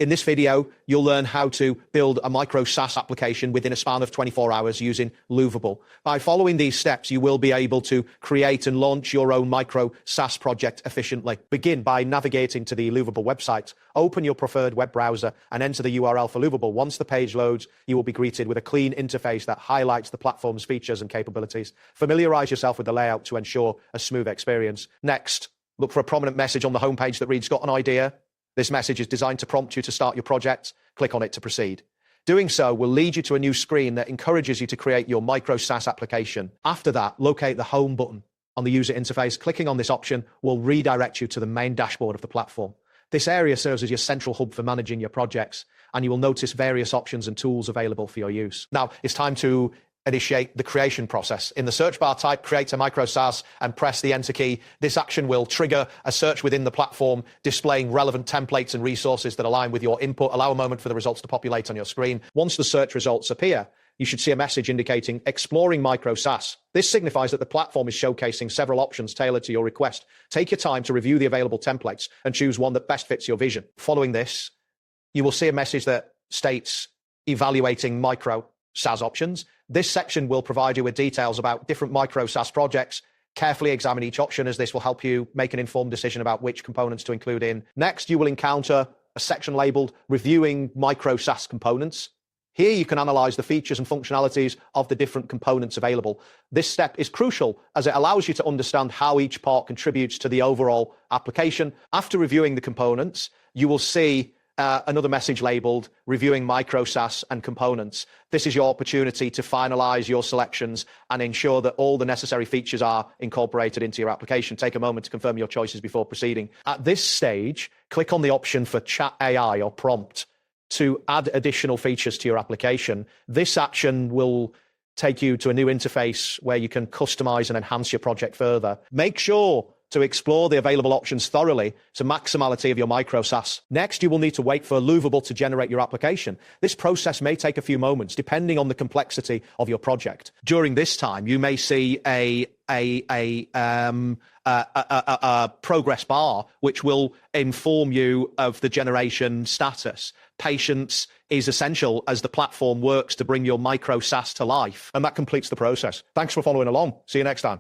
In this video, you'll learn how to build a micro SaaS application within a span of 24 hours using Lovable. By following these steps, you will be able to create and launch your own micro SaaS project efficiently. Begin by navigating to the Lovable website. Open your preferred web browser and enter the URL for Lovable. Once the page loads, you will be greeted with a clean interface that highlights the platform's features and capabilities. Familiarize yourself with the layout to ensure a smooth experience. Next, look for a prominent message on the homepage that reads, "Got an idea?" This message is designed to prompt you to start your project. Click on it to proceed. Doing so will lead you to a new screen that encourages you to create your micro SaaS application. After that, locate the Home button on the user interface. Clicking on this option will redirect you to the main dashboard of the platform. This area serves as your central hub for managing your projects, and you will notice various options and tools available for your use. Now, it's time to initiate the creation process. In the search bar, type "create a micro SaaS" and press the enter key. This action will trigger a search within the platform, displaying relevant templates and resources that align with your input. Allow a moment for the results to populate on your screen. Once the search results appear, you should see a message indicating "Exploring micro SaaS." This signifies that the platform is showcasing several options tailored to your request. Take your time to review the available templates and choose one that best fits your vision. Following this, you will see a message that states "Evaluating micro SaaS options." This section will provide you with details about different micro SaaS projects. Carefully examine each option, as this will help you make an informed decision about which components to include in. Next, you will encounter a section labeled "Reviewing Micro SaaS Components." Here you can analyze the features and functionalities of the different components available. This step is crucial as it allows you to understand how each part contributes to the overall application. After reviewing the components, you will see another message labeled "Reviewing Micro SaaS and Components." This is your opportunity to finalize your selections and ensure that all the necessary features are incorporated into your application. Take a moment to confirm your choices before proceeding. At this stage, click on the option for Chat AI or Prompt to add additional features to your application. This action will take you to a new interface where you can customize and enhance your project further. Make sure to explore the available options thoroughly to maximality of your micro SaaS. Next, you will need to wait for Lovable to generate your application. This process may take a few moments, depending on the complexity of your project. During this time, you may see a progress bar, which will inform you of the generation status. Patience is essential as the platform works to bring your micro SaaS to life, and that completes the process. Thanks for following along. See you next time.